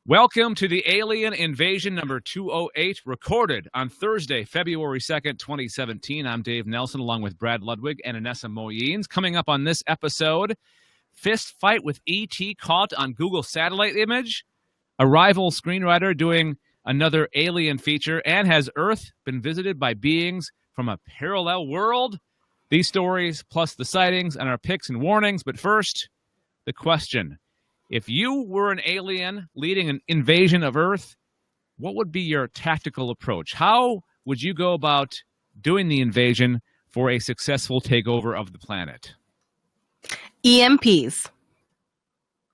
Welcome to the Alien Invasion number 208, recorded on Thursday, February 2nd, 2017. I'm Dave Nelson, along with Brad Ludwig and Anessa Moyens. Coming up on this episode, fist fight with E.T. caught on Google satellite image, a rival screenwriter doing another alien feature, and has Earth been visited by beings from a parallel world? These stories, plus the sightings and our picks and warnings. But first, the question. If you were an alien leading an invasion of Earth, what would be your tactical approach? How would you go about doing the invasion for a successful takeover of the planet? EMPs.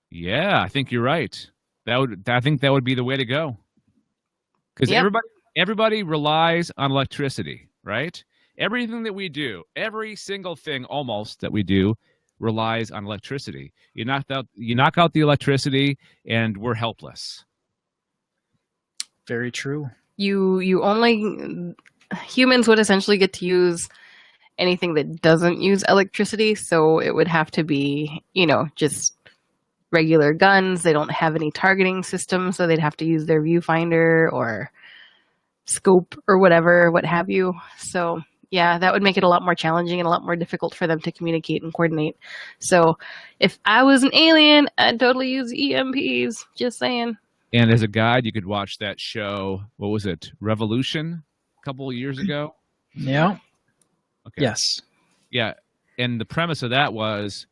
Yeah, I think you're right. I think that would be the way to go. Because everybody relies on electricity, right? Everything that we do, every single thing almost that we do, relies on electricity. You knock out the electricity, and we're helpless. Very true. Humans would essentially get to use anything that doesn't use electricity, so it would have to be, just regular guns. They don't have any targeting system, so they'd have to use their viewfinder or scope or whatever, what have you. So yeah, that would make it a lot more challenging and a lot more difficult for them to communicate and coordinate. So if I was an alien, I'd totally use EMPs. Just saying. And as a guide, you could watch that show. What was it? Revolution? A couple of years ago? Yeah. Okay. Yes. Yeah. And the premise of that was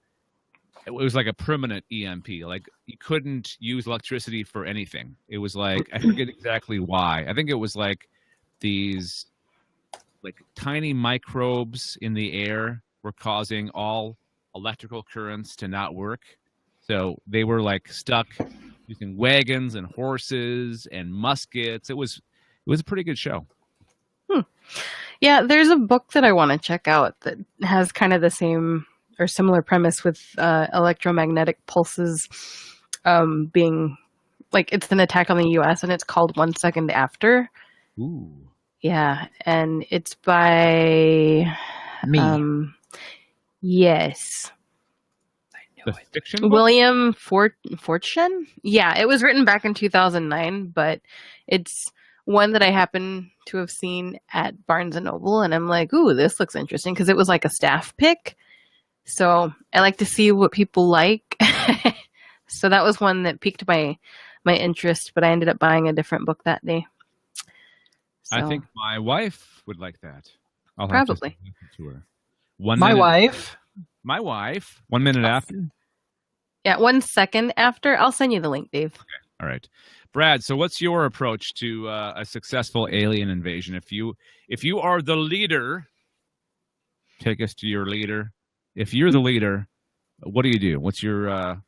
it was like a permanent EMP. Like you couldn't use electricity for anything. It was like, I forget exactly why. I think it was like these like tiny microbes in the air were causing all electrical currents to not work. So they were like stuck using wagons and horses and muskets. It was a pretty good show. Yeah, there's a book that I want to check out that has kind of the same or similar premise with electromagnetic pulses being like it's an attack on the U.S. and it's called 1 Second After. Ooh. Yeah, and it's by me. Yes. The fiction book? William Fortune? Yeah, it was written back in 2009, but it's one that I happen to have seen at Barnes & Noble, and I'm like, ooh, this looks interesting, because it was like a staff pick. So I like to see what people like. So that was one that piqued my interest, but I ended up buying a different book that day. So. I think my wife would like that. I'll Probably. have to send it to her. My wife. 1 minute after. Yeah, 1 second after. I'll send you the link, Dave. Okay. All right. Brad, so what's your approach to a successful alien invasion? If you are the leader, take us to your leader. If you're the leader, what do? What's your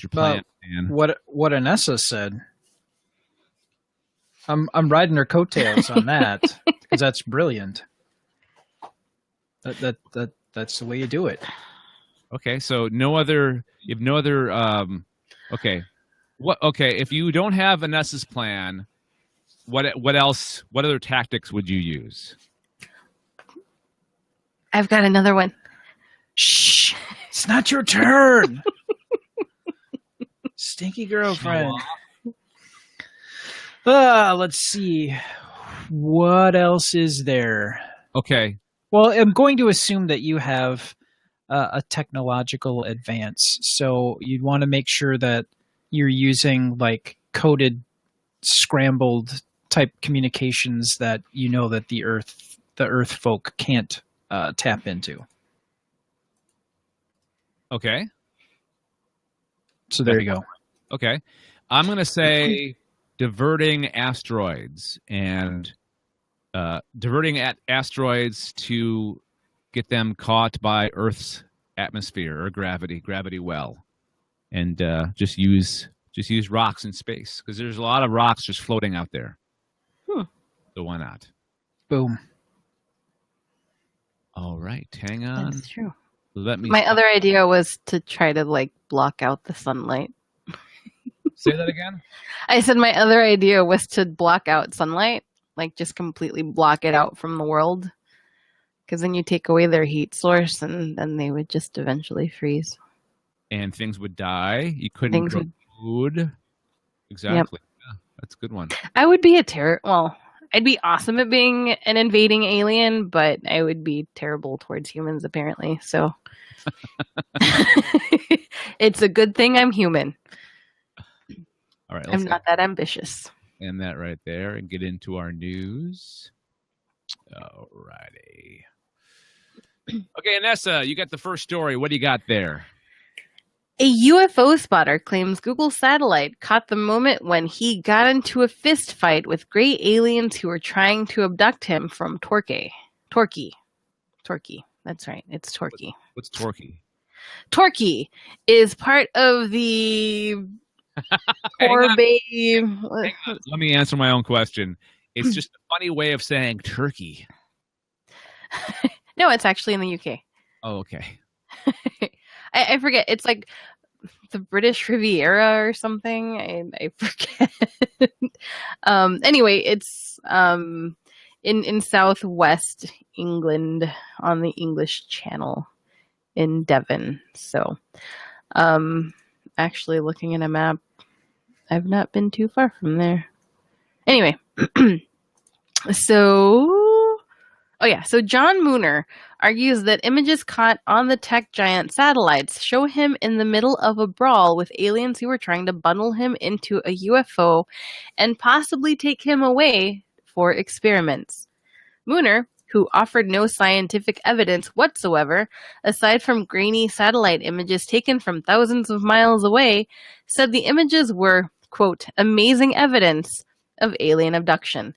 plan, man? What Anessa said. I'm riding her coattails on that because that's brilliant. That's the way you do it. Okay, so okay. If you don't have Vanessa's plan, what else? What other tactics would you use? I've got another one. Shh! It's not your turn. Stinky girlfriend. Let's see. What else is there? Okay. Well, I'm going to assume that you have a technological advance, so you'd want to make sure that you're using like coded, scrambled type communications that you know that the Earth folk can't tap into. Okay. So there you go. Okay. I'm going to say diverting asteroids and asteroids to get them caught by Earth's atmosphere or gravity well, and just use rocks in space because there's a lot of rocks just floating out there. So why not? Boom. All right, hang on. That's true. My other idea was to try to like block out the sunlight. Say that again? I said my other idea was to block out sunlight, like just completely block it out from the world. Because then you take away their heat source and then they would just eventually freeze. And things would die. You couldn't grow food. exactly. Yeah, that's a good one. I would be I'd be awesome at being an invading alien, but I would be terrible towards humans, apparently. So it's a good thing I'm human. All right, I'm not that ambitious. end that right there and get into our news. All righty. Okay, Anessa, you got the first story. What do you got there? A UFO spotter claims Google satellite caught the moment when he got into a fist fight with gray aliens who were trying to abduct him from Torquay. That's right. It's Torquay. What's Torquay? Torquay is part of the Bay. Let me answer my own question. It's just a funny way of saying turkey. No, it's actually in the UK. Oh, okay. I forget. It's like the British Riviera or something. I forget. Anyway, it's in southwest England on the English Channel in Devon. So, actually looking at a map, I've not been too far from there. Anyway, so John Mooner argues that images caught on the tech giant satellites show him in the middle of a brawl with aliens who were trying to bundle him into a UFO and possibly take him away for experiments. Mooner, who offered no scientific evidence whatsoever, aside from grainy satellite images taken from thousands of miles away, said the images were, quote, amazing evidence of alien abduction.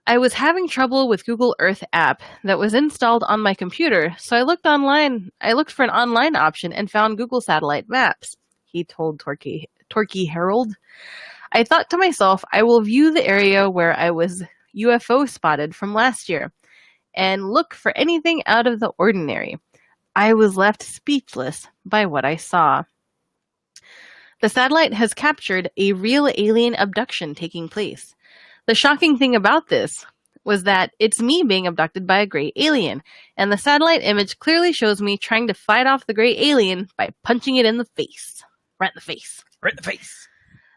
I was having trouble with Google Earth app that was installed on my computer, so I looked online. I looked for an online option and found Google Satellite Maps, he told Torquay Herald. I thought to myself, I will view the area where I was UFO spotted from last year and look for anything out of the ordinary. I was left speechless by what I saw. The satellite has captured a real alien abduction taking place. The shocking thing about this was that it's me being abducted by a gray alien, and the satellite image clearly shows me trying to fight off the gray alien by punching it in the face. Right in the face. Right in the face.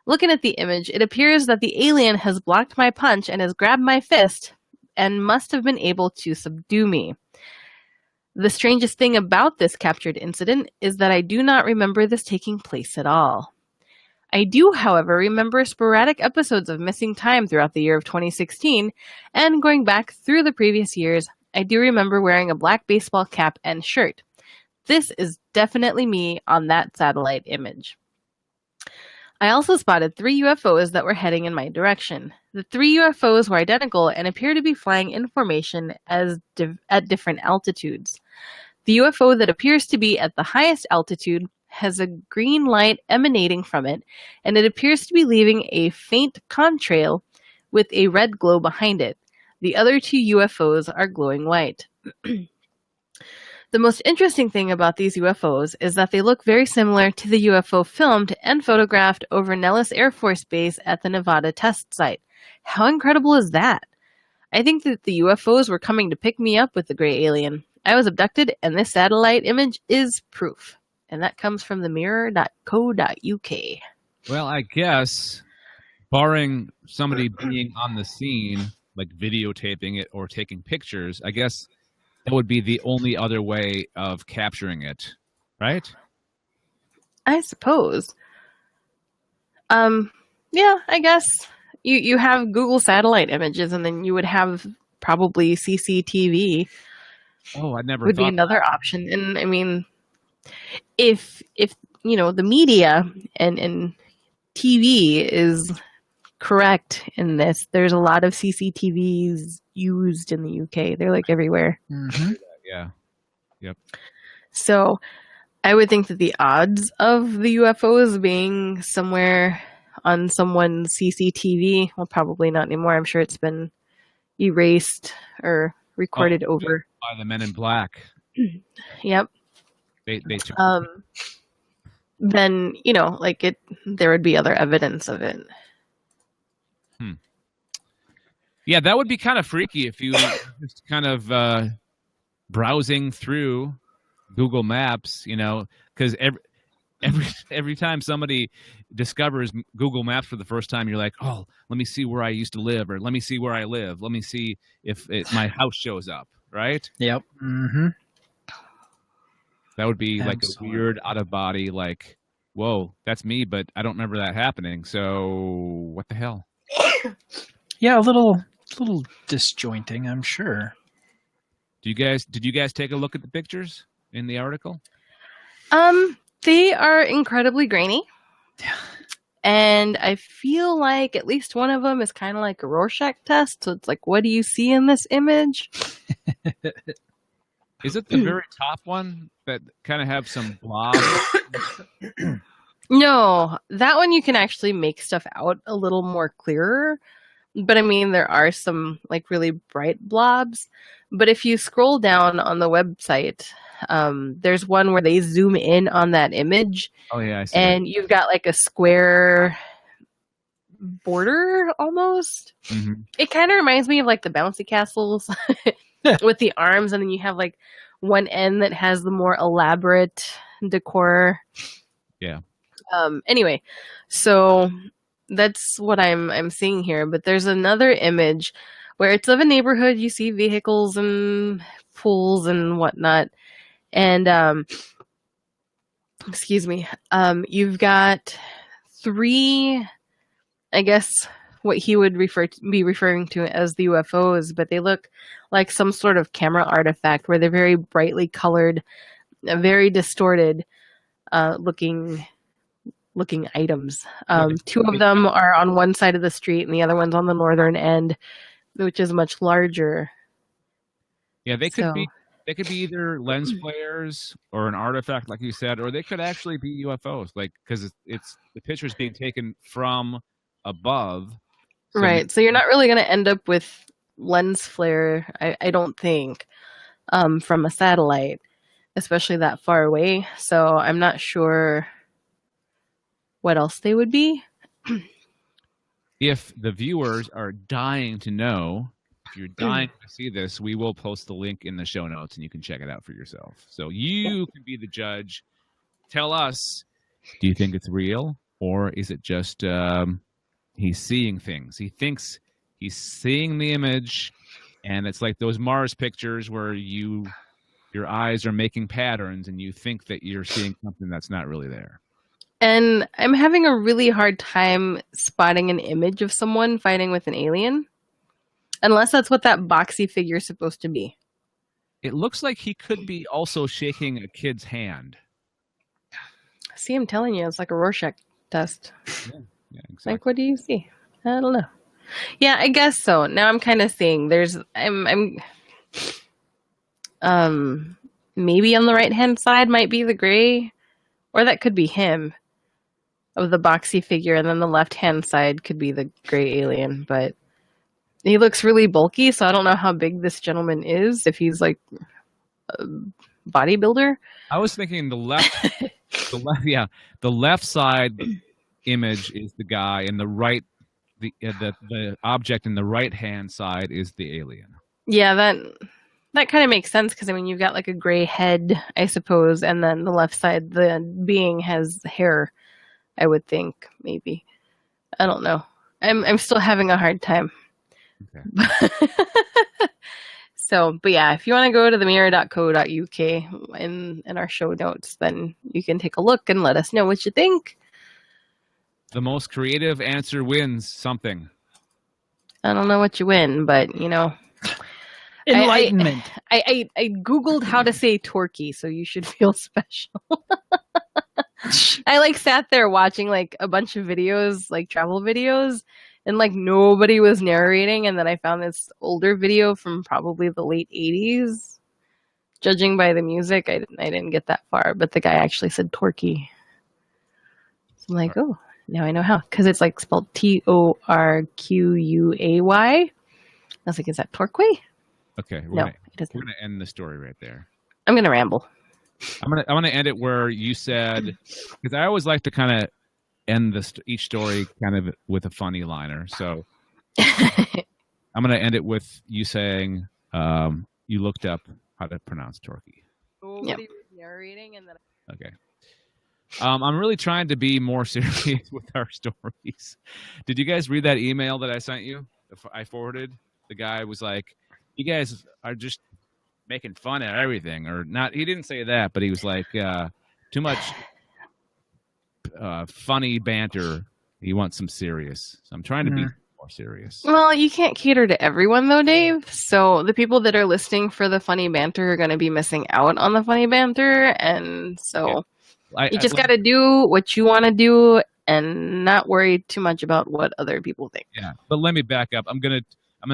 Looking at the image, it appears that the alien has blocked my punch and has grabbed my fist and must have been able to subdue me. The strangest thing about this captured incident is that I do not remember this taking place at all. I do, however, remember sporadic episodes of missing time throughout the year of 2016, and going back through the previous years, I do remember wearing a black baseball cap and shirt. This is definitely me on that satellite image. I also spotted 3 UFOs that were heading in my direction. The 3 UFOs were identical and appear to be flying in formation at different altitudes. The UFO that appears to be at the highest altitude has a green light emanating from it, and it appears to be leaving a faint contrail with a red glow behind it. The other 2 UFOs are glowing white. The most interesting thing about these UFOs is that they look very similar to the UFO filmed and photographed over Nellis Air Force Base at the Nevada test site. How incredible is that? I think that the UFOs were coming to pick me up with the gray alien. I was abducted, and this satellite image is proof. And that comes from themirror.co.uk. Well, I guess, barring somebody being on the scene, like videotaping it or taking pictures, I guess that would be the only other way of capturing it, right? I suppose. Yeah, I guess you have Google satellite images, and then you would have probably CCTV. Oh, I never would thought be another option. And I mean, if you know the media and TV is correct in this, there's a lot of CCTVs used in the UK. They're like everywhere. Mm-hmm. Yeah. Yep. So I would think that the odds of the UFOs being somewhere on someone's CCTV, well, probably not anymore. I'm sure it's been erased or recorded over. By the Men in Black. Yep. They took then, you know, like there would be other evidence of it. Yeah, that would be kind of freaky if you just kind of browsing through Google Maps, you know, because every time somebody discovers Google Maps for the first time, you're like, oh, let me see where I used to live, or let me see where I live. Let me see if my house shows up, right? Yep. Mm-hmm. That would be like a Absolutely. weird out of body, like, whoa, that's me, but I don't remember that happening. So what the hell? Yeah, a little disjointing, I'm sure. Did you guys take a look at the pictures in the article? They are incredibly grainy. And I feel like at least one of them is kind of like a Rorschach test. So it's like, what do you see in this image? Is it the very top one that kind of have some blob? No, that one you can actually make stuff out a little more clearer. But I mean, there are some like really bright blobs. But if you scroll down on the website, there's one where they zoom in on that image. Oh yeah, I see. And you've got like a square border almost. Mm-hmm. It kind of reminds me of like the bouncy castles with the arms, and then you have like one end that has the more elaborate decor. Yeah. Anyway, so that's what I'm seeing here. But there's another image where it's of a neighborhood. You see vehicles and pools and whatnot, and excuse me. You've got 3, I guess, what he would be referring to as the UFOs, but they look like some sort of camera artifact where they're very brightly colored, very distorted looking items. 2 of them are on one side of the street and the other one's on the northern end, which is much larger. Yeah, they could be either lens flares or an artifact, like you said, or they could actually be UFOs, like because it's the picture's being taken from above. So right. So you're not really going to end up with lens flare, I don't think, from a satellite, especially that far away. So I'm not sure what else they would be. If the viewers are dying to know, if you're dying to see this, we will post the link in the show notes and you can check it out for yourself. So you can be the judge. Tell us, do you think it's real, or is it just he's seeing things? He thinks he's seeing the image, and it's like those Mars pictures where your eyes are making patterns and you think that you're seeing something that's not really there. And I'm having a really hard time spotting an image of someone fighting with an alien, unless that's what that boxy figure is supposed to be. It looks like he could be also shaking a kid's hand. See, I'm telling you, it's like a Rorschach test. Yeah, exactly. Like, what do you see? I don't know. Yeah, I guess so. Now I'm kind of seeing I'm maybe on the right hand side might be the gray, or that could be him of the boxy figure, and then the left hand side could be the gray alien, but he looks really bulky, so I don't know how big this gentleman is, if he's like a bodybuilder. I was thinking the left side image is the guy, and the right the object in the right hand side is the alien. Yeah, that kind of makes sense, because I mean you've got like a gray head, I suppose, and then the left side, the being has hair, I would think, maybe. I don't know. I'm still having a hard time. Okay. So, but yeah, if you want to go to themirror.co.uk in our show notes, then you can take a look and let us know what you think. The most creative answer wins something. I don't know what you win, but you know, enlightenment. I Googled how to say Torquay, so you should feel special. I like sat there watching like a bunch of videos, like travel videos, and like nobody was narrating, and then I found this older video from probably the late 80s. Judging by the music, I didn't get that far, but the guy actually said Torquay. So I'm like, oh, now I know how, because it's like spelled Torquay. I was like, is that Torquay? Okay, no, it doesn't. We're gonna end the story right there. I'm gonna ramble. I'm gonna end it where you said, because I always like to kind of end each story kind of with a funny liner. So I'm gonna end it with you saying you looked up how to pronounce Torquay. Nobody was narrating, and then okay. I'm really trying to be more serious with our stories. Did you guys read that email that I sent you? I forwarded. The guy was like, "You guys are just making fun of everything," or not. He didn't say that, but he was like, "Too much funny banter. He wants some serious." So I'm trying to be more serious. Well, you can't cater to everyone, though, Dave. So the people that are listening for the funny banter are going to be missing out on the funny banter. And so you just got to do what you want to do and not worry too much about what other people think. Yeah, but let me back up. I'm gonna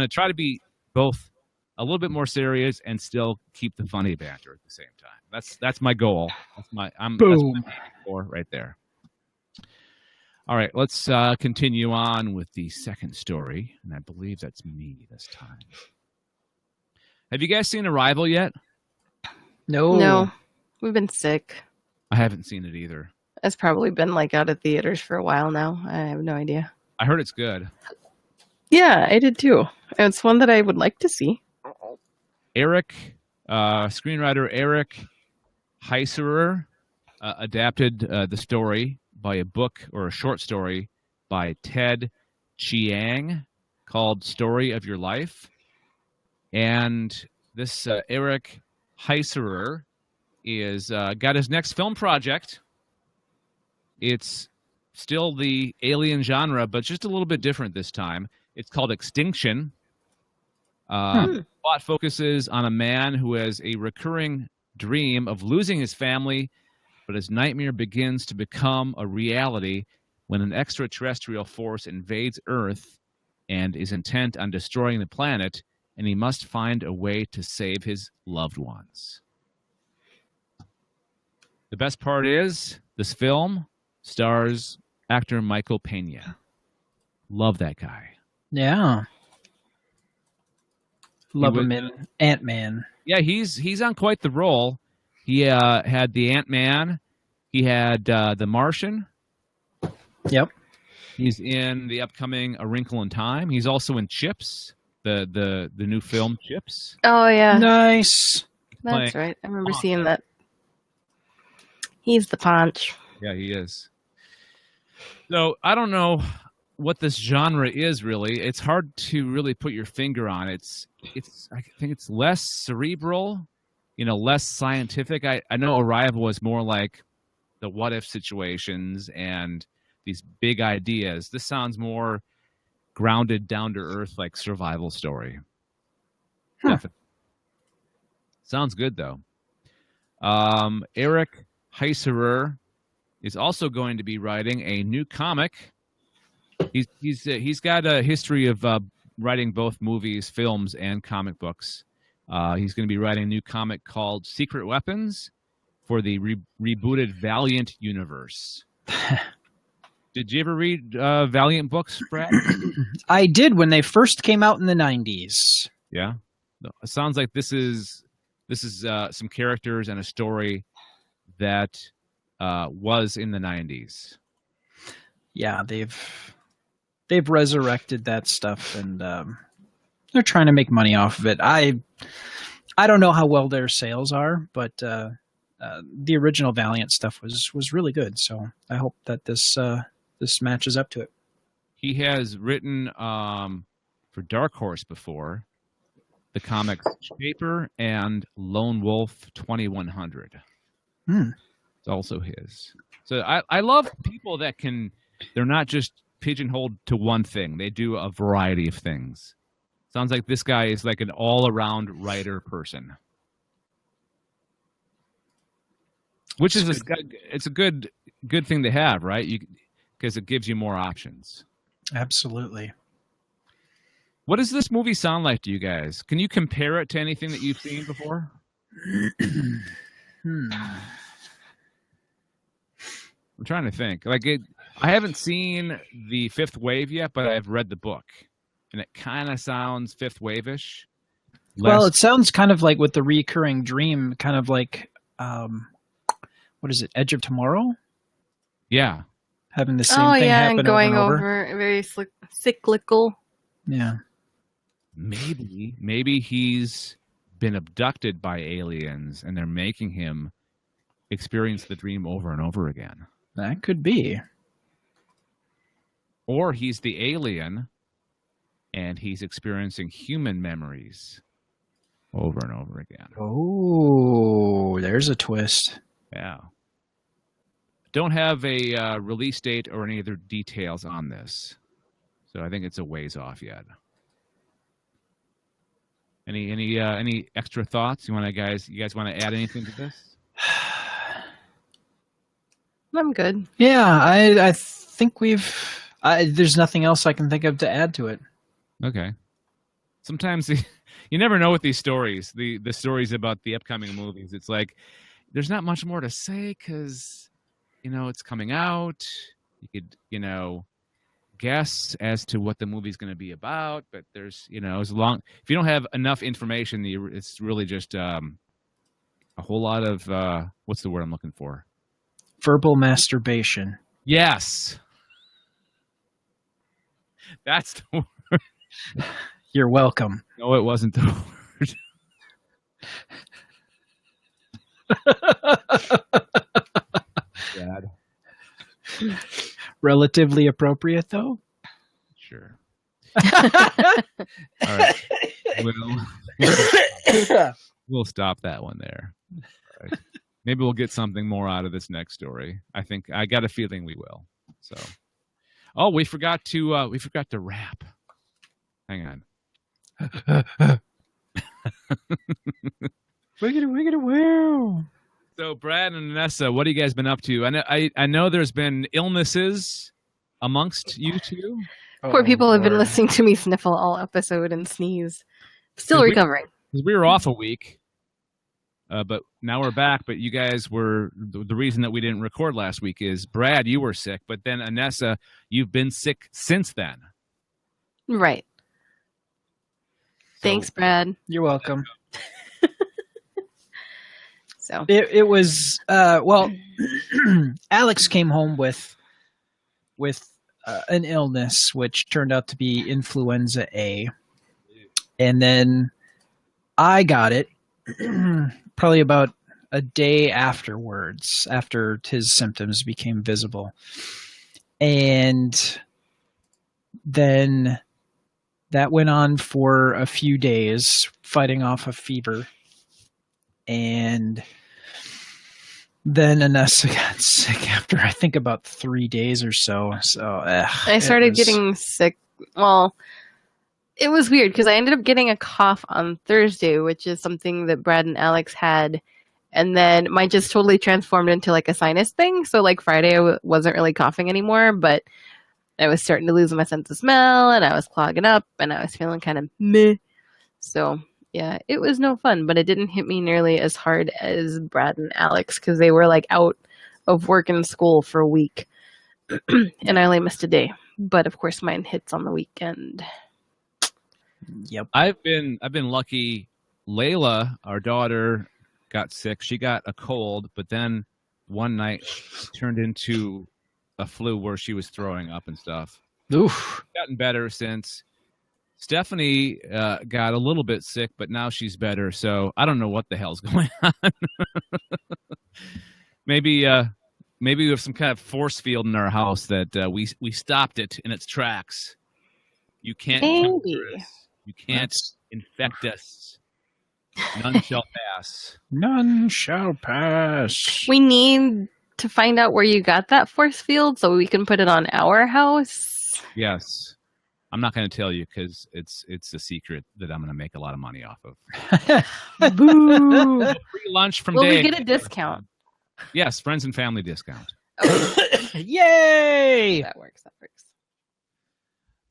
try to be both a little bit more serious and still keep the funny banter at the same time. That's my goal. That's what I'm aiming for right there. All right, let's continue on with the second story, and I believe that's me this time. Have you guys seen Arrival yet? No, we've been sick. I haven't seen it either. It's probably been like out of theaters for a while now. I have no idea. I heard it's good. Yeah, I did too. It's one that I would like to see. Screenwriter Eric Heiserer adapted the story by a book or a short story by Ted Chiang called Story of Your Life. And this Eric Heiserer is got his next film project. It's still the alien genre, but just a little bit different this time. It's called Extinction. Plot focuses on a man who has a recurring dream of losing his family, but his nightmare begins to become a reality when an extraterrestrial force invades Earth and is intent on destroying the planet, and he must find a way to save his loved ones. The best part is this film stars actor Michael Pena. Love that guy. Yeah. Love him in Ant-Man. Yeah, he's on quite the roll. He had the Ant-Man. He had the Martian. Yep. He's in the upcoming A Wrinkle in Time. He's also in Chips, the new film Chips. Oh, yeah. Nice. That's right. I remember seeing that. He's the Punch. Yeah, he is. So I don't know what this genre is really. It's hard to really put your finger on. It's I think it's less cerebral, less scientific. I know Arrival was more like the what if situations and these big ideas. This sounds more grounded, down to earth, like survival story. Definitely. Sounds good though. Eric Heiserer is also going to be writing a new comic. He's got a history of writing both movies, films, and comic books. He's going to be writing a new comic called Secret Weapons for the rebooted Valiant universe. Did you ever read Valiant books, Brad? I did when they first came out in the 90s. Yeah, it sounds like this is some characters and a story that was in the 90s. Yeah, they've resurrected that stuff, and they're trying to make money off of it. I don't know how well their sales are, but the original Valiant stuff was really good. So I hope that this matches up to it. He has written for Dark Horse before, the comics Shaper and Lone Wolf 2100. It's also his. So I love people that they're not just pigeonholed to one thing. They do a variety of things. Sounds like this guy is like an all-around writer person. Which is it's a good thing to have, right? Because it gives you more options. Absolutely. What does this movie sound like to you guys? Can you compare it to anything that you've seen before? I'm trying to think. I haven't seen The Fifth Wave yet, but I've read the book, and it kind of sounds Fifth Wave-ish. Well, it sounds kind of like with the recurring dream, kind of like what is it, Edge of Tomorrow? Yeah, having the same thing happen and going over. very cyclical. Yeah, maybe he's been abducted by aliens, and they're making him experience the dream over and over again. That could be. Or he's the alien and he's experiencing human memories over and over again. Oh, there's a twist. Yeah. Don't have a release date or any other details on this. So I think it's a ways off yet. Any extra thoughts? You guys want to add anything to this? I'm good. Yeah, I think there's nothing else I can think of to add to it. Okay. Sometimes you never know with these stories, the stories about the upcoming movies. It's like there's not much more to say because, it's coming out. You could, guess as to what the movie's going to be about, but there's, if you don't have enough information, it's really just a whole lot of, what's the word I'm looking for? Verbal masturbation. Yes. That's the word. You're welcome. No, it wasn't the word. Dad. Relatively appropriate, though? Sure. All right. We'll stop that one there. All right. Maybe we'll get something more out of this next story. I got a feeling we will. So, we forgot to wrap. Hang on. Wiggity, wow. So, Brad and Vanessa, what have you guys been up to? I know there's been illnesses amongst you two. Poor people have been listening to me sniffle all episode and sneeze. Still recovering. We were off a week, but now we're back. But you guys were the reason that we didn't record last week is Brad, you were sick, but then Anessa, you've been sick since then. Right. Thanks, Brad. You're welcome. So it was Alex came home with an illness which turned out to be influenza A, and then I got it probably about a day afterwards, after his symptoms became visible, and then that went on for a few days, fighting off a fever. And then Anessa got sick after, I think, about 3 days or so. So I started getting sick. Well, it was weird because I ended up getting a cough on Thursday, which is something that Brad and Alex had. And then mine just totally transformed into like a sinus thing. So like Friday, I wasn't really coughing anymore, but I was starting to lose my sense of smell and I was clogging up and I was feeling kind of meh. So yeah, it was no fun, but it didn't hit me nearly as hard as Brad and Alex because they were like out of work and school for a week and I only missed a day. But of course mine hits on the weekend. Yep. I've been lucky. Layla, our daughter, got sick. She got a cold, but then one night it turned into a flu where she was throwing up and stuff. Oof. Gotten better since. Stephanie got a little bit sick, but now she's better. So I don't know what the hell's going on. Maybe we have some kind of force field in our house that we stopped it in its tracks. You can't. You can't infect us. None shall pass. None shall pass. We need to find out where you got that force field so we can put it on our house. Yes. I'm not going to tell you because it's a secret that I'm going to make a lot of money off of. Boo! Free lunch from Will Dave. we get a discount? Yes, friends and family discount. Okay. Yay! That works.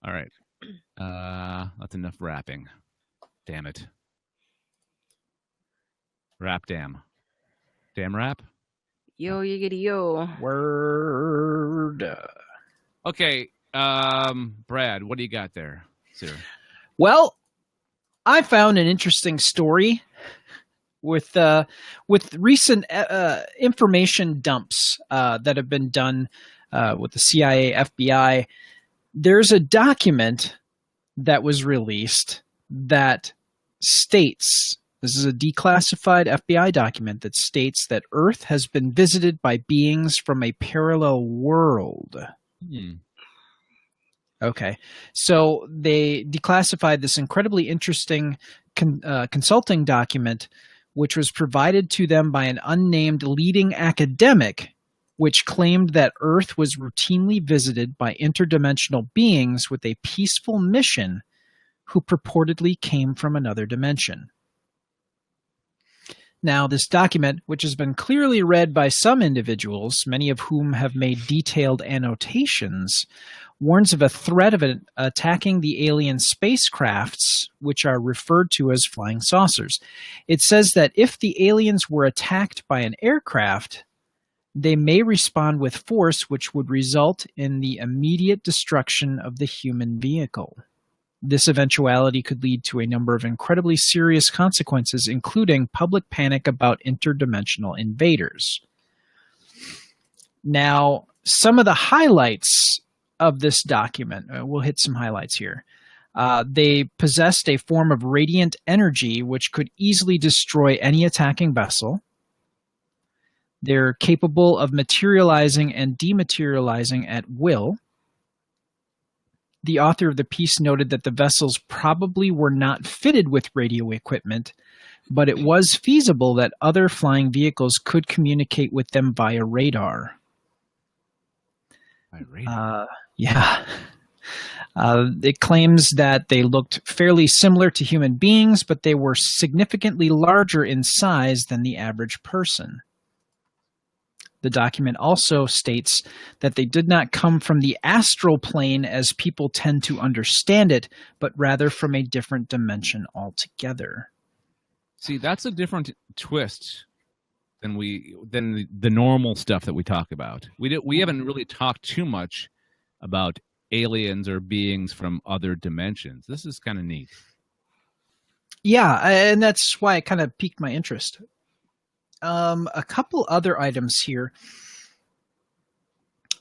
All right. That's enough rapping. Damn it. Rap damn. Damn rap? Yo, yiggity yo. Word. Okay. Brad, what do you got there, sir? Well, I found an interesting story with recent information dumps that have been done with the CIA, FBI. There's a document that was released that states This is a declassified FBI document that states that Earth has been visited by beings from a parallel world. Okay, so they declassified this incredibly interesting consulting document, which was provided to them by an unnamed leading academic, which claimed that Earth was routinely visited by interdimensional beings with a peaceful mission who purportedly came from another dimension. Now, this document, which has been clearly read by some individuals, many of whom have made detailed annotations, warns of a threat of attacking the alien spacecrafts, which are referred to as flying saucers. It says that if the aliens were attacked by an aircraft, they may respond with force, which would result in the immediate destruction of the human vehicle. This eventuality could lead to a number of incredibly serious consequences, including public panic about interdimensional invaders. Now, some of the highlights of this document, we'll hit some highlights here. They possessed a form of radiant energy which could easily destroy any attacking vessel. They're capable of materializing and dematerializing at will. The author of the piece noted that the vessels probably were not fitted with radio equipment, but it was feasible that other flying vehicles could communicate with them via radar. Yeah. It claims that they looked fairly similar to human beings, but they were significantly larger in size than the average person. The document also states that they did not come from the astral plane as people tend to understand it, but rather from a different dimension altogether. See, that's a different twist than the normal stuff that we talk about. We haven't really talked too much about aliens or beings from other dimensions. This is kind of neat. Yeah, and that's why it kind of piqued my interest. A couple other items here.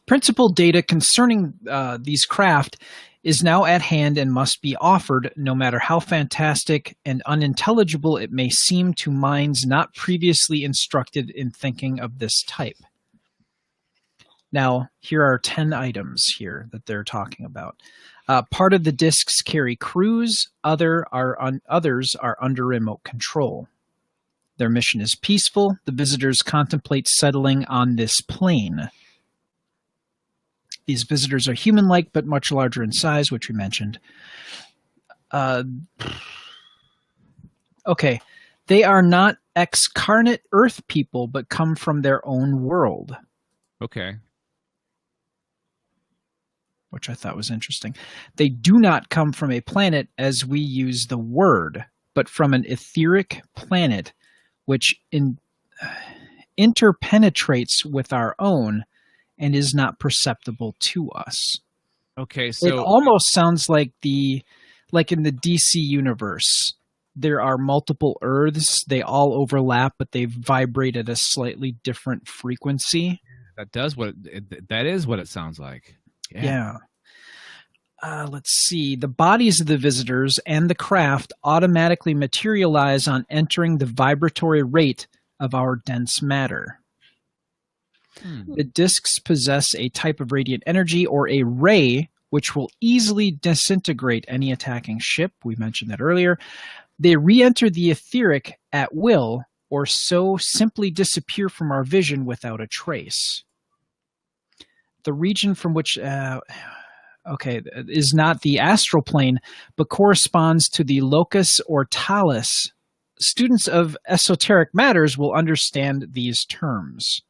Principal data concerning these craft is now at hand and must be offered, no matter how fantastic and unintelligible it may seem to minds not previously instructed in thinking of this type. Now, here are 10 items here that they're talking about. Part of the discs carry crews, others are under remote control. Their mission is peaceful. The visitors contemplate settling on this plane. These visitors are human-like, but much larger in size, which we mentioned. Okay. They are not excarnate Earth people, but come from their own world. Okay. Which I thought was interesting. They do not come from a planet as we use the word, but from an etheric planet which interpenetrates with our own and is not perceptible to us. Okay, so it almost sounds like in the DC universe, there are multiple Earths. They all overlap, but they vibrate at a slightly different frequency. That is what it sounds like. Yeah. Let's see. The bodies of the visitors and the craft automatically materialize on entering the vibratory rate of our dense matter. The discs possess a type of radiant energy or a ray which will easily disintegrate any attacking ship. We mentioned that earlier. They re-enter the etheric at will or so simply disappear from our vision without a trace. The region from which... is not the astral plane, but corresponds to the locus or talus. Students of esoteric matters will understand these terms.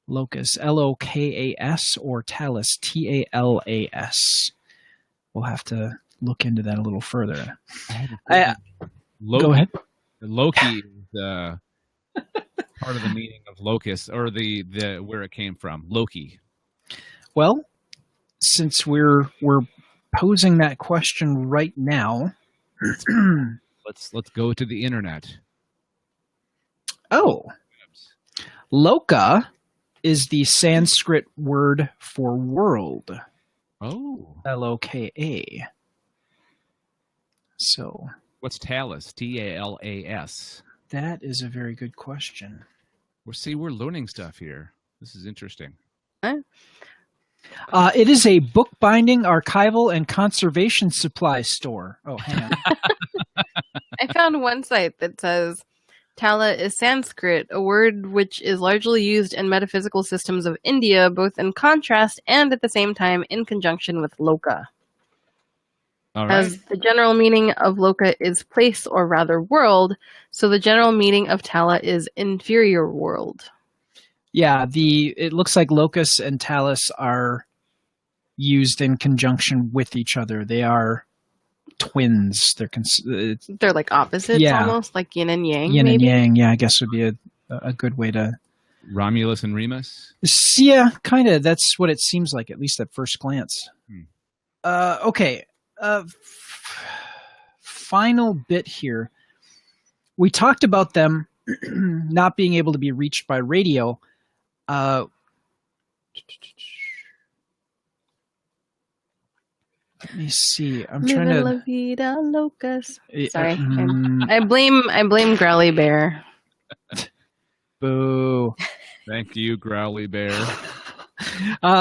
Locus, L-O-K-A-S, or talus, T-A-L-A-S. We'll have to look into that a little further. Go ahead. Loki is part of the meaning of locus, or the where it came from. Loki. Well, since we're posing that question right now, let's go to the internet. Oh, Loka is the Sanskrit word for world. Oh, L-O-K-A. So What's Talas? Talas. That is a very good question. We're learning stuff here. This is interesting. It is a bookbinding, archival, and conservation supply store. Oh, hang on. I found one site that says Tala is Sanskrit, a word which is largely used in metaphysical systems of India, both in contrast and at the same time in conjunction with Loka. All right. As the general meaning of Loka is place, or rather world, so the general meaning of Tala is inferior world. Yeah, it looks like Locus and Talus are used in conjunction with each other. They are twins. They're like opposites, Yeah. almost like yin and yang. Yin maybe? and yang, yeah, I guess would be a good way to... Romulus and Remus? Yeah, kind of. That's what it seems like, at least at first glance. Okay. Final bit here. We talked about them not being able to be reached by radio. Let me see. I'm trying to. La vida locas. Sorry, Mm. I blame Growly Bear. Boo. Thank you, Growly Bear.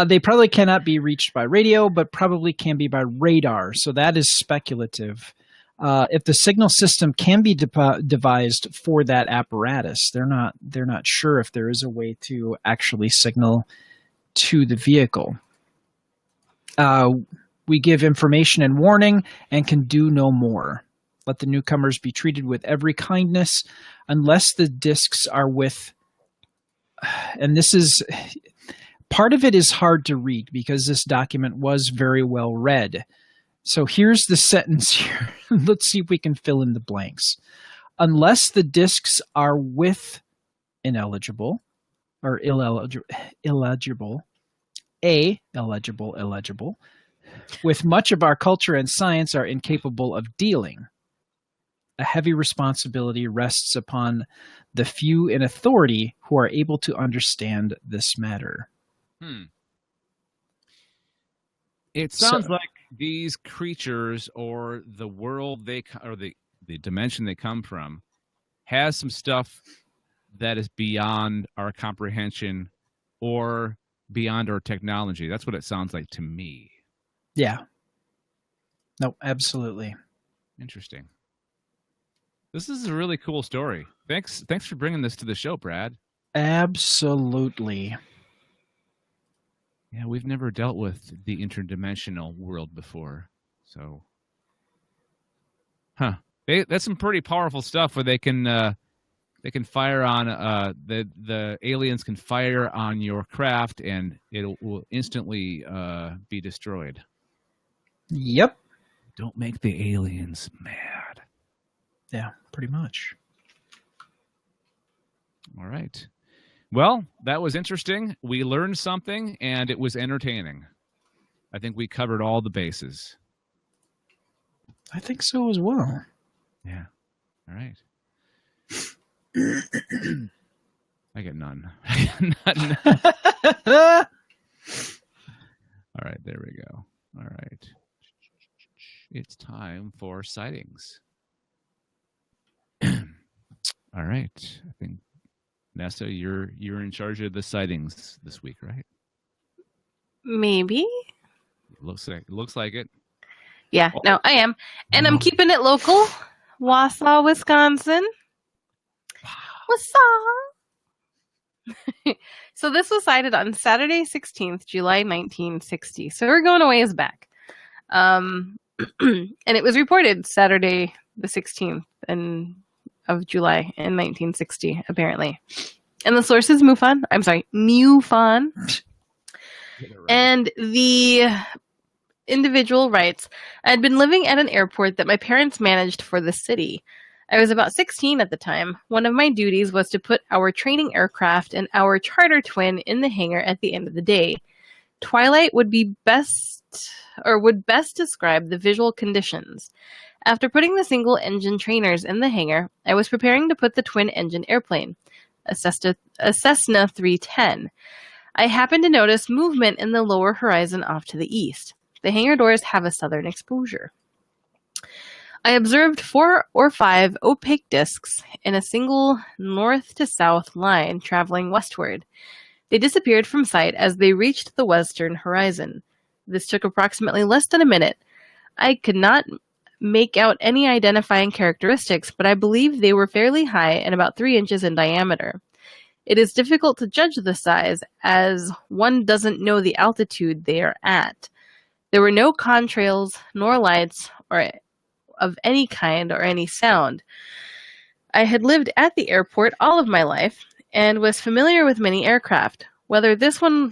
They probably cannot be reached by radio, but probably can be by radar. So that is speculative. If the signal system can be devised for that apparatus, they're not sure if there is a way to actually signal to the vehicle. We give information and warning and can do no more. Let the newcomers be treated with every kindness, unless the discs are with. And this is. Part of it is hard to read because this document was very well read. So here's the sentence here. Let's see if we can fill in the blanks. Unless the discs are with illegible, with much of our culture and science are incapable of dealing. A heavy responsibility rests upon the few in authority who are able to understand this matter. It sounds like these creatures, or the world or the dimension they come from, has some stuff that is beyond our comprehension or beyond our technology. That's what it sounds like to me. Yeah. No, absolutely. Interesting. This is a really cool story. Thanks for bringing this to the show, Brad. Absolutely. Yeah, we've never dealt with the interdimensional world before, so, that's some pretty powerful stuff where they can fire on the aliens can fire on your craft and it will instantly be destroyed. Yep. Don't make the aliens mad. Yeah, pretty much. All right. Well, that was interesting. We learned something, and it was entertaining. I think we covered all the bases. I think so as well. Yeah. All right. I get none. None. All right, there we go. All right. It's time for sightings. All right. I think Nessa, you're in charge of the sightings this week, right? Maybe. Looks like it. Yeah, no, I am. And I'm keeping it local. Wausau, Wisconsin. Wausau. So this was sighted on Saturday, 16th, July 1960. So we're going a ways back. And it was reported Saturday the 16th of July in 1960, apparently. And the source is MUFON. And the individual writes, I had been living at an airport that my parents managed for the city. I was about 16 at the time. One of my duties was to put our training aircraft and our charter twin in the hangar at the end of the day. Twilight would best describe the visual conditions. After putting the single-engine trainers in the hangar, I was preparing to put the twin-engine airplane, a Cessna 310. I happened to notice movement in the lower horizon off to the east. The hangar doors have a southern exposure. I observed 4 or 5 opaque disks in a single north to south line traveling westward. They disappeared from sight as they reached the western horizon. This took approximately less than a minute. I could not make out any identifying characteristics, but I believe they were fairly high and about 3 inches in diameter. It is difficult to judge the size, as one doesn't know the altitude they are at. There were no contrails, nor lights, or of any kind or any sound. I had lived at the airport all of my life, and was familiar with many aircraft. Whether this was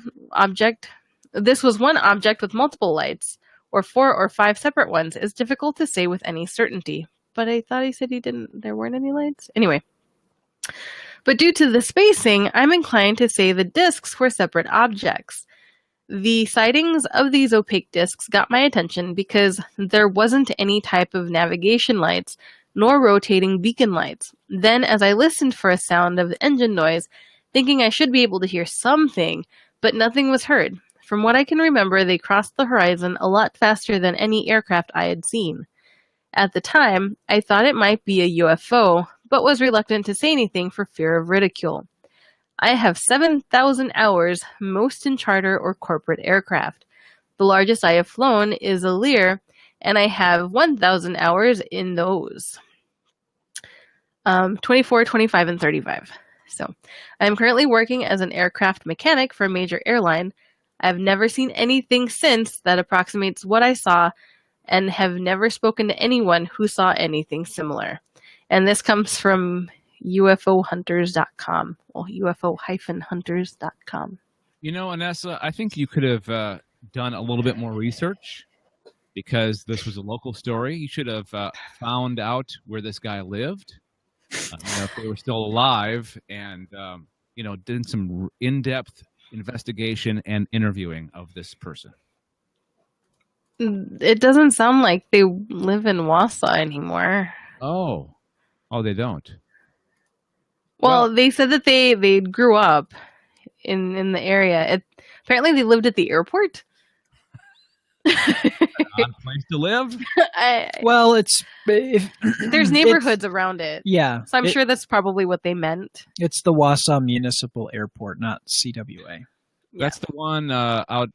one object with multiple lights, or 4 or 5 separate ones, is difficult to say with any certainty. But I thought he said there weren't any lights? Anyway. But due to the spacing, I'm inclined to say the disks were separate objects. The sightings of these opaque disks got my attention because there wasn't any type of navigation lights, nor rotating beacon lights. Then, as I listened for a sound of the engine noise, thinking I should be able to hear something, but nothing was heard. From what I can remember, they crossed the horizon a lot faster than any aircraft I had seen. At the time, I thought it might be a UFO, but was reluctant to say anything for fear of ridicule. I have 7,000 hours, most in charter or corporate aircraft. The largest I have flown is a Lear, and I have 1,000 hours in those. 24, 25, and 35. So, I am currently working as an aircraft mechanic for a major airline. I have never seen anything since that approximates what I saw, and have never spoken to anyone who saw anything similar. And this comes from UFOhunters.com. Well, UFO-hunters.com. You know, Anessa, I think you could have done a little bit more research, because this was a local story. You should have found out where this guy lived, if they were still alive, and did some in-depth investigation and interviewing of this person. It doesn't sound like they live in Wausau anymore. Oh, they don't. Well, they said that they grew up in the area. Apparently, they lived at the airport. An odd place to live. There's neighborhoods around it. Yeah, so I'm sure that's probably what they meant. It's the Wausau Municipal Airport, not CWA. That's the one out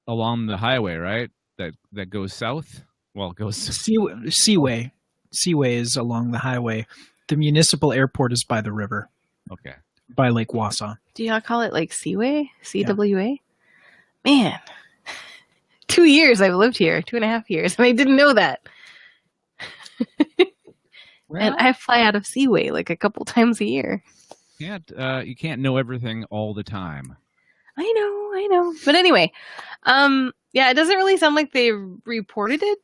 along the highway, right? That goes south. Well, it goes Seaway. Seaway is along the highway. The municipal airport is by the river. Okay. By Lake Wausau. Do y'all call it like Seaway? CWA? Yeah. Man. 2 years I've lived here. 2.5 years. And I didn't know that. And I fly out of Seaway like a couple times a year. You can't know everything all the time. I know. But anyway, it doesn't really sound like they reported it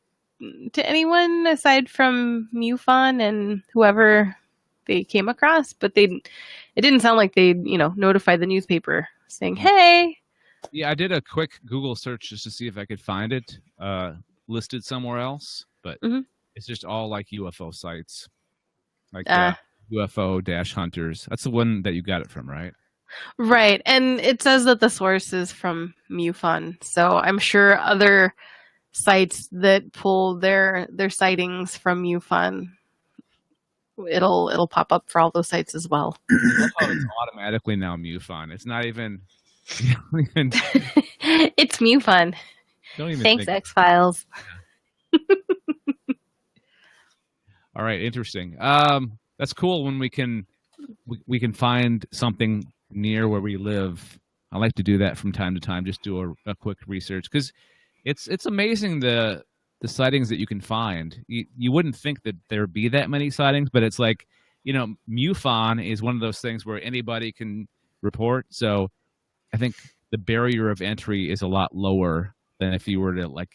to anyone aside from MUFON and whoever they came across, but it didn't sound like they, notified the newspaper saying, "Hey." Yeah, I did a quick Google search just to see if I could find it listed somewhere else, but it's just all like UFO sites, like UFO-Hunters. That's the one that you got it from, right? Right, and it says that the source is from MUFON, so I'm sure other sites that pull their sightings from MUFON, it'll pop up for all those sites as well. I love how it's automatically now MUFON. It's not even. It's MUFON. Don't even. Thanks, X-Files. All right, interesting. That's cool when we can find something near where we live. I like to do that from time to time. Just do a quick research, because it's amazing the sightings that you can find. You wouldn't think that there'd be that many sightings, but it's like, MUFON is one of those things where anybody can report. So I think the barrier of entry is a lot lower than if you were to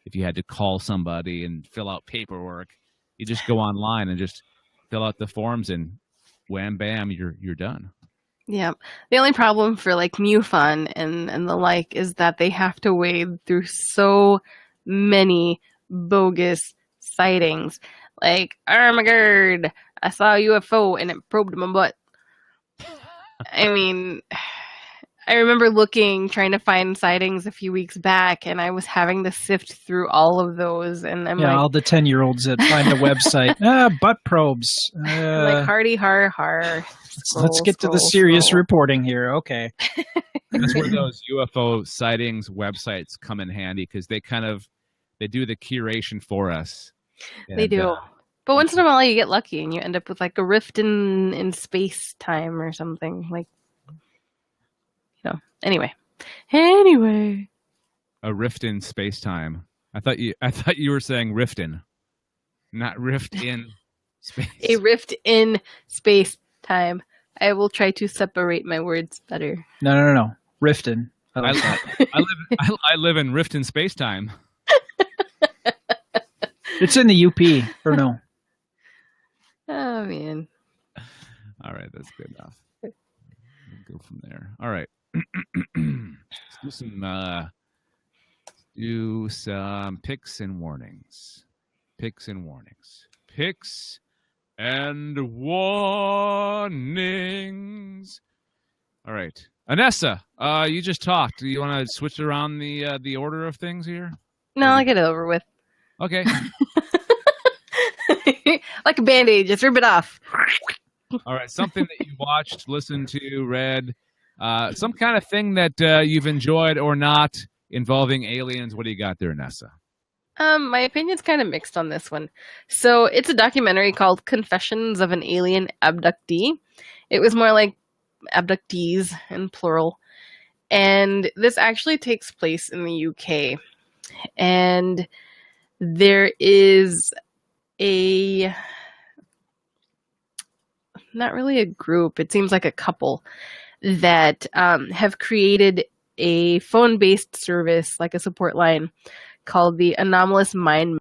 if you had to call somebody and fill out paperwork. You just go online and just fill out the forms, and wham bam, you're done. Yeah. The only problem for like MUFON and the like is that they have to wade through so many bogus sightings. Like, oh my god, I saw a UFO and it probed my butt. I mean, I remember trying to find sightings a few weeks back, and I was having to sift through all of those, and I'm all the 10-year-olds that find a website. Butt probes. I'm like, hardy har har. Let's get to the serious reporting here. Okay. That's where those UFO sightings websites come in handy, because they do the curation for us. They do. But once in a while you get lucky and you end up with like a rift in space time or something. Like, anyway. A rift in space time. I thought you were saying riftin, not rift in space. A rift in space time. I will try to separate my words better. No. Riftin. I live in rift in space time. It's in the UP, or no? Oh, man. All right, that's good enough. We'll go from there. All right. Let's do some picks and warnings. Picks and warnings. All right. Anessa, you just talked. Do you want to switch around the order of things here? No, I'll get it over with. Okay. Like a Band-Aid, just rip it off. All right. Something that you watched, listened to, read, some kind of thing that you've enjoyed or not involving aliens. What do you got there, Nessa? My opinion's kind of mixed on this one. So it's a documentary called Confessions of an Alien Abductee. It was more like abductees in plural. And this actually takes place in the UK. And there is not really a group, it seems like a couple that have created a phone-based service, like a support line, called the Anomalous Mind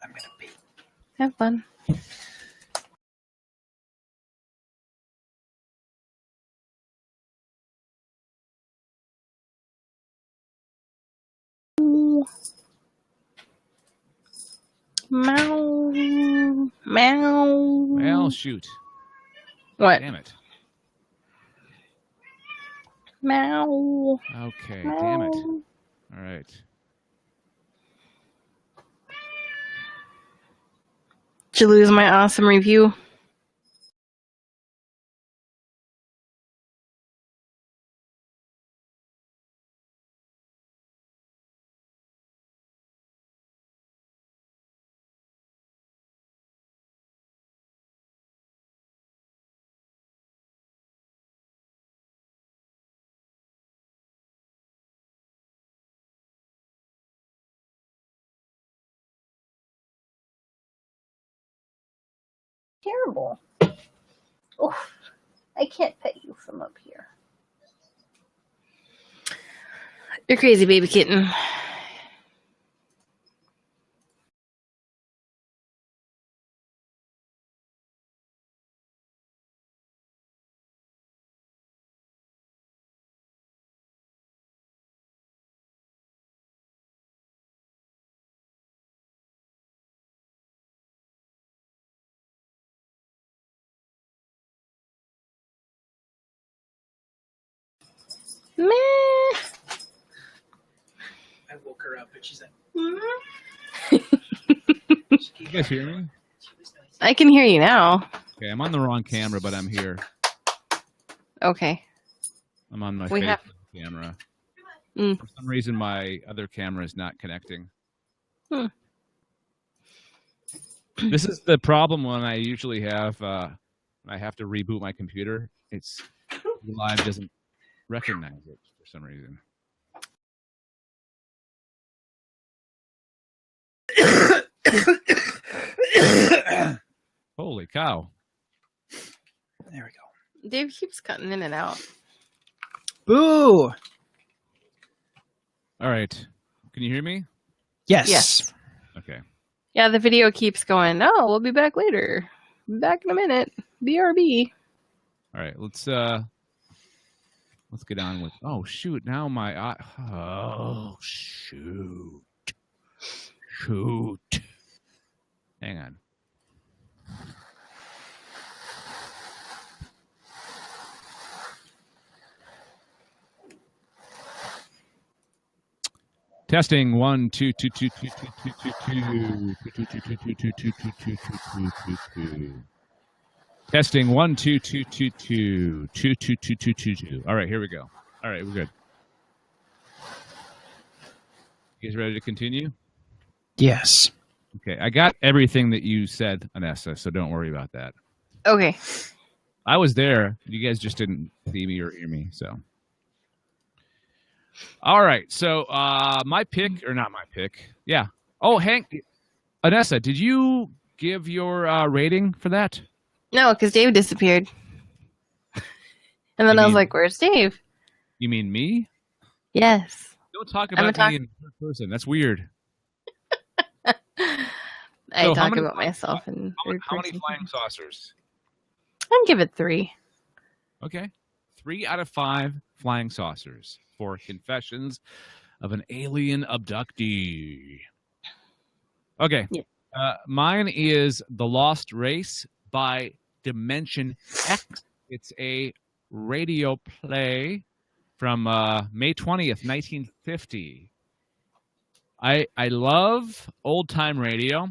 I'm gonna pee. Have fun. Meow. Meow. Well, shoot. What? Damn it. Meow. Okay, Meow. damn it. All right. Did you lose my awesome review? Terrible. Oh, I can't pet you from up here. You're crazy, baby kitten. Meh. I woke her up, and she's like, You guys hear me? I can hear you now. Okay, I'm on the wrong camera, but I'm here. Okay. I'm on my We Facebook have- camera. Mm. For some reason, my other camera is not connecting. Hmm. This is the problem when I usually have. When I have to reboot my computer. It's Live doesn't recognize it for some reason. Holy cow! there we go. Dave keeps cutting in and out. Boo! All right, can you hear me? Yes. Yes. Okay. Yeah, the video keeps going, oh, we'll be back later. Back in a minute. BRB. All right, let's get on with. Oh shoot! Now my oh shoot! Hang on. Testing 1 2 2 2 2 2 2 2. Testing 1 2 2 2 2 2 2 2 2 2 2. All right, here we go. All right, we're good. You guys ready to continue? Yes. Okay, I got everything that you said, Anessa, so don't worry about that. Okay. I was there. You guys just didn't see me or hear me, so. All right, so my pick, or not my pick. Yeah. Oh, Hank, Anessa, did you give your rating for that? No, because Dave disappeared. And then You I was mean- like, where's Dave? You mean me? Yes. Don't talk I'm about a me in third person. That's weird. I So how talk many about flying- myself in third How many person. flying saucers? I'd give it 3. Okay. 3 out of 5 flying saucers for Confessions of an Alien Abductee. Okay. Yeah. Mine is The Lost Race by Dimension X. It's a radio play from May 20th, 1950. I love old-time radio.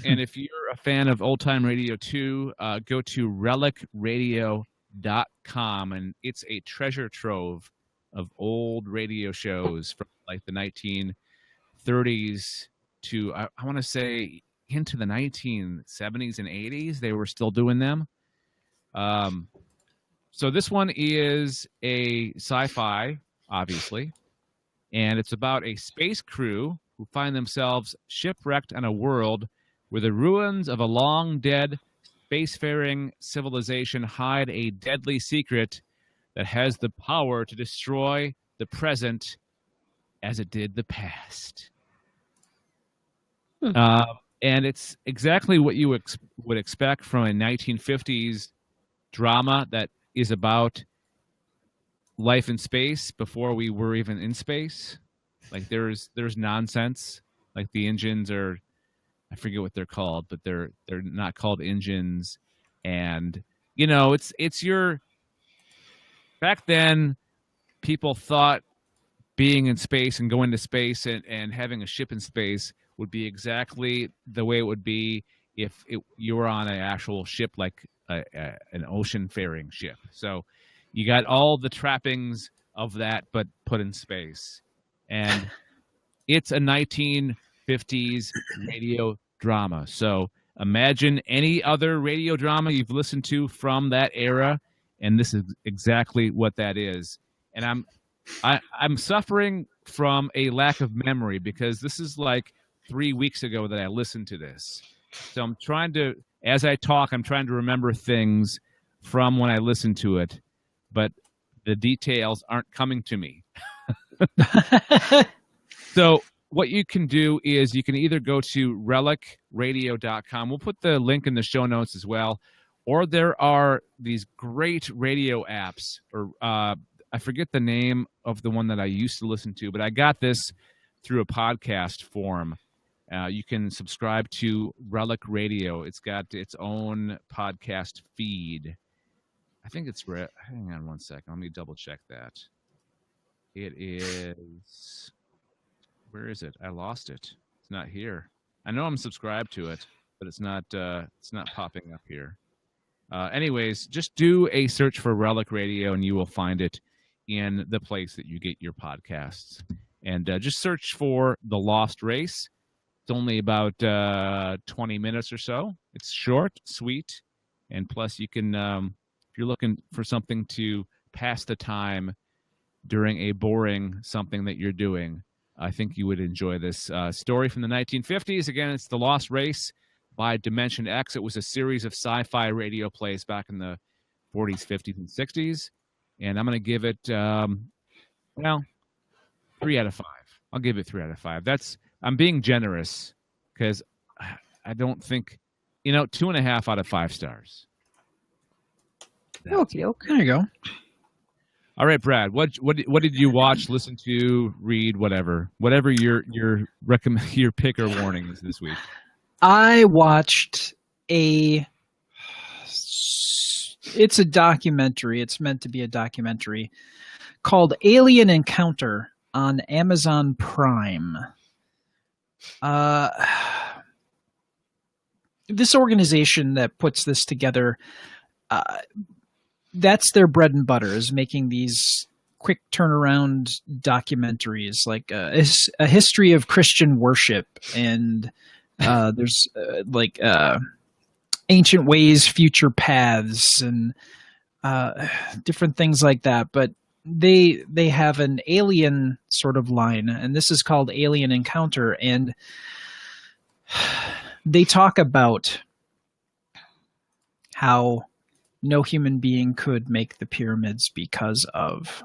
And if you're a fan of old-time radio too, go to relicradio.com, and it's a treasure trove of old radio shows from like the 1930s to, I want to say, into the 1970s and 80s. They were still doing them. So this one is a sci-fi, obviously, and it's about a space crew who find themselves shipwrecked on a world where the ruins of a long-dead spacefaring civilization hide a deadly secret that has the power to destroy the present as it did the past. And it's exactly what you would expect from a 1950s drama that is about life in space before we were even in space. Like there's nonsense. Like the engines are, I forget what they're called, but they're not called engines. And it's your, back then people thought being in space and going to space and having a ship in space would be exactly the way it would be if you were on an actual ship, like an ocean faring ship. So you got all the trappings of that, but put in space. And it's a 1950s radio drama. So imagine any other radio drama you've listened to from that era, and this is exactly what that is. And I'm suffering from a lack of memory because this is like 3 weeks ago that I listened to this. So I'm trying to, as I talk, I'm trying to remember things from when I listened to it, but the details aren't coming to me. So what you can do is you can either go to relicradio.com. We'll put the link in the show notes as well. Or there are these great radio apps, or I forget the name of the one that I used to listen to, but I got this through a podcast form. You can subscribe to Relic Radio. It's got its own podcast feed. I think it's hang on one second. Let me double check that. It is, where is it? I lost it. It's not here. I know I'm subscribed to it, but it's not popping up here. Anyways, just do a search for Relic Radio and you will find it in the place that you get your podcasts. And just search for The Lost Race. It's only about 20 minutes or so. It's short, sweet, and plus you can, if you're looking for something to pass the time during a boring something that you're doing, I think you would enjoy this story from the 1950s. Again, it's The Lost Race by Dimension X. It was a series of sci-fi radio plays back in the 40s, 50s, and 60s. And I'm going to give it, 3 out of 5. I'll give it 3 out of 5. I'm being generous because I don't think, 2.5 out of 5 stars. Okay, there you go. All right, Brad. What did you watch, listen to, read, whatever your pick or warning is this week? I watched it's a documentary. It's meant to be a documentary called Alien Encounter on Amazon Prime. This organization that puts this together, that's their bread and butter, is making these quick turnaround documentaries, like a history of Christian worship, and there's ancient ways, future paths, and different things like that. But they have an alien sort of line, and this is called Alien Encounter, and they talk about how no human being could make the pyramids because of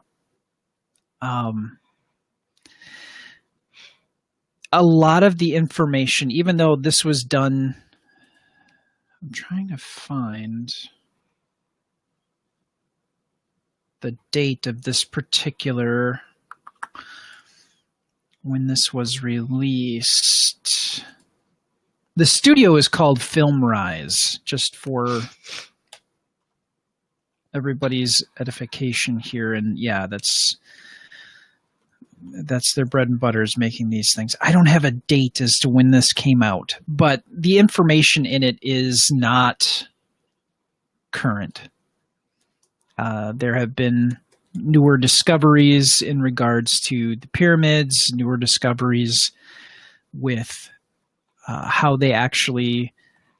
a lot of the information, even though this was done, I'm trying to find the date of this particular, when this was released. The studio is called Film Rise, just for everybody's edification here. And yeah, that's their bread and butter, is making these things. I don't have a date as to when this came out, but the information in it is not current. There have been newer discoveries in regards to the pyramids, newer discoveries with how they actually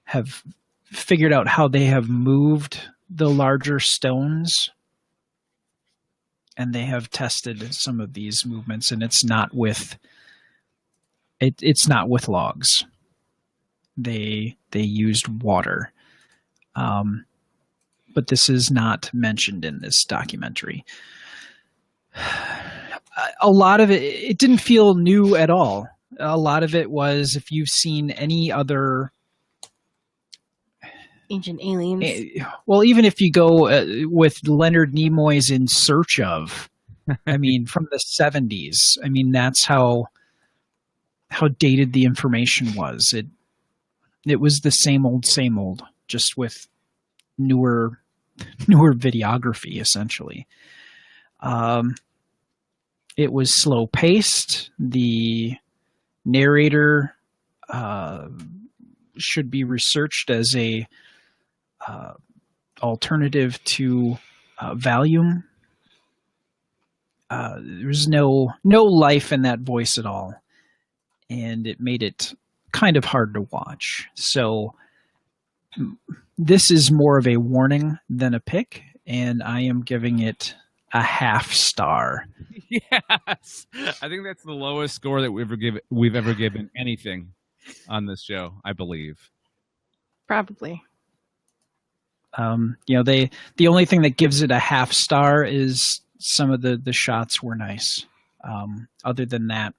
have figured out how they have moved the larger stones. And they have tested some of these movements, and it's not with logs. They used water, but this is not mentioned in this documentary. A lot of it didn't feel new at all. A lot of it was, if you've seen any other Ancient Aliens. Well, even if you go with Leonard Nimoy's In Search Of, I mean, from the 70s, I mean, that's how dated the information was. It was the same old, just with newer videography, essentially. It was slow paced. The narrator should be researched as a alternative to Valium. There's no life in that voice at all, and it made it kind of hard to watch. So this is more of a warning than a pick, and I am giving it a half star. Yes, I think that's the lowest score that we've ever given anything on this show, I believe. Probably. The only thing that gives it a half star is some of the shots were nice. Other than that,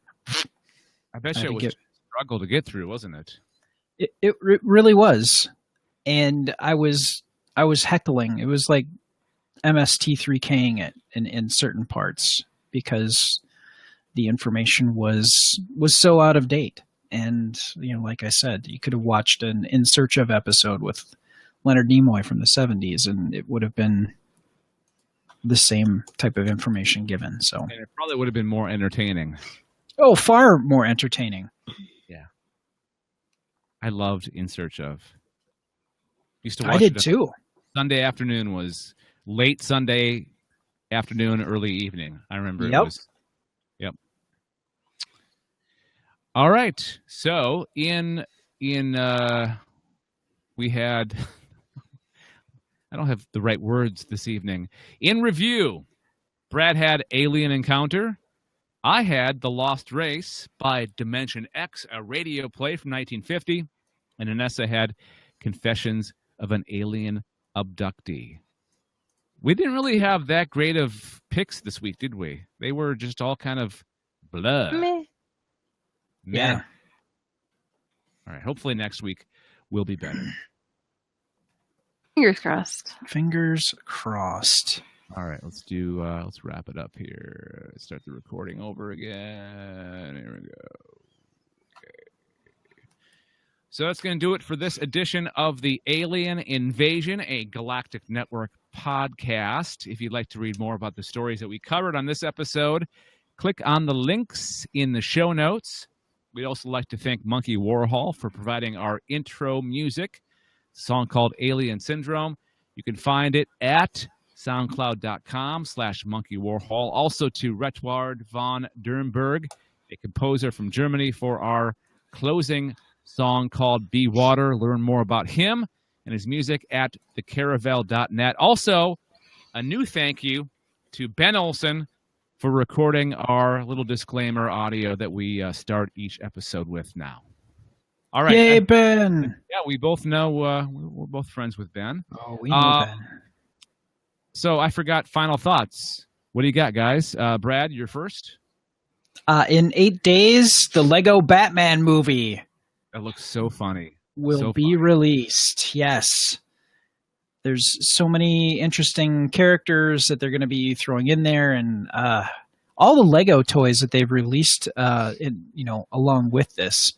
I bet you it was a struggle to get through, wasn't it? It really was, and I was heckling. It was like MST3King it in certain parts because the information was so out of date. And like I said, you could have watched an In Search Of episode with Leonard Nimoy from the 70s, and it would have been the same type of information given. So, and it probably would have been more entertaining. Oh, far more entertaining. Yeah, I loved In Search Of. Used to watch I did too. Sunday afternoon was late Sunday afternoon, early evening. I remember it was. Yep. All right. So in we had. I don't have the right words this evening. In review, Brad had Alien Encounter. I had The Lost Race by Dimension X, a radio play from 1950. And Anessa had Confessions of an Alien Abductee. We didn't really have that great of picks this week, did we? They were just all kind of blah. Meh. Yeah. All right. Hopefully next week will be better. Fingers crossed. Fingers crossed. All right, let's wrap it up here. Start the recording over again. Here we go. Okay. So that's going to do it for this edition of the Alien Invasion, a Galactic Network podcast. If you'd like to read more about the stories that we covered on this episode, click on the links in the show notes. We'd also like to thank Monkey Warhol for providing our intro music. A song called Alien Syndrome. You can find it at soundcloud.com/monkeywarhol. Also to Retward von Dürnberg, a composer from Germany, for our closing song called Be Water. Learn more about him and his music at thecaravel.net. Also, a new thank you to Ben Olson for recording our little disclaimer audio that we start each episode with now. All right. Yay, Ben. Yeah, we both know, we're both friends with Ben. Oh, we know Ben. So I forgot final thoughts. What do you got, guys? Brad, you're first. In 8 days, the Lego Batman movie. That looks so funny. Will be released. Yes. There's so many interesting characters that they're going to be throwing in there, and all the Lego toys that they've released, along with this.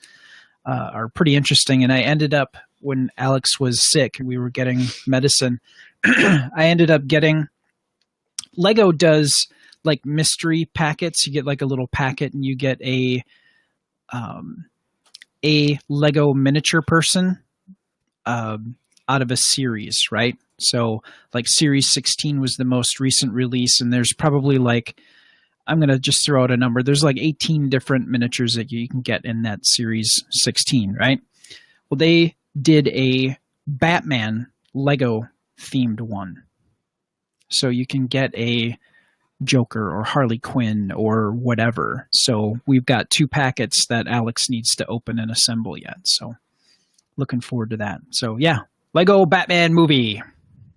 Are pretty interesting. And I ended up, when Alex was sick and we were getting medicine, I ended up getting, Lego does like mystery packets. You get like a little packet and you get a Lego miniature person out of a series, right? So like series 16 was the most recent release, and there's probably like, I'm going to just throw out a number. There's like 18 different miniatures that you can get in that series 16, right? Well, they did a Batman Lego themed one. So you can get a Joker or Harley Quinn or whatever. So we've got 2 packets that Alex needs to open and assemble yet. So looking forward to that. So yeah, Lego Batman movie.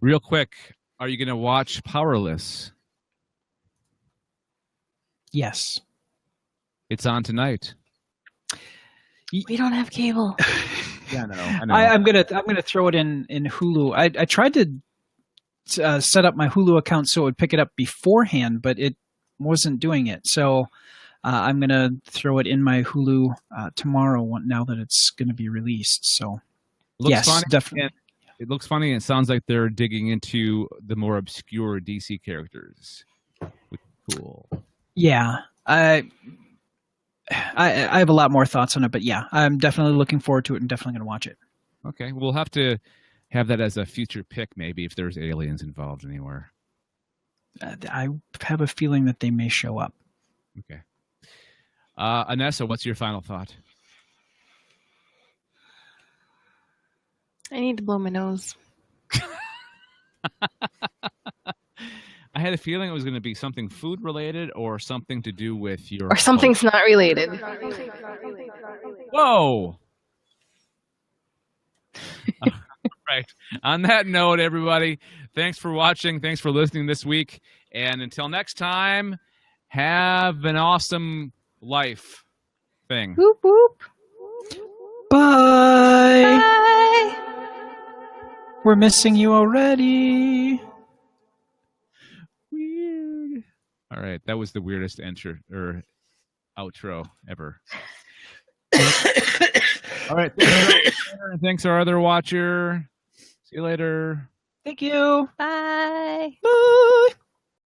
Real quick, are you going to watch Powerless? Yes. It's on tonight. We don't have cable. Yeah, I know. I'm gonna throw it in Hulu. I tried to set up my Hulu account so it would pick it up beforehand, but it wasn't doing it. So I'm gonna throw it in my Hulu tomorrow. Now that it's gonna be released. So Looks funny, definitely. It looks funny, and it sounds like they're digging into the more obscure DC characters. Cool. Yeah, I have a lot more thoughts on it, but yeah, I'm definitely looking forward to it and definitely going to watch it. Okay, we'll have to have that as a future pick, maybe, if there's aliens involved anywhere. I have a feeling that they may show up. Okay. Anessa, what's your final thought? I need to blow my nose. I had a feeling it was going to be something food related or something to do with your... Or something's not related. Whoa! Right. On that note, everybody, thanks for watching. Thanks for listening this week. And until next time, have an awesome life thing. Whoop, whoop. Bye. Bye. We're missing you already. Weird. All right. That was the weirdest outro ever. All right. Thanks, our other watcher. See you later. Thank you. Bye. Bye.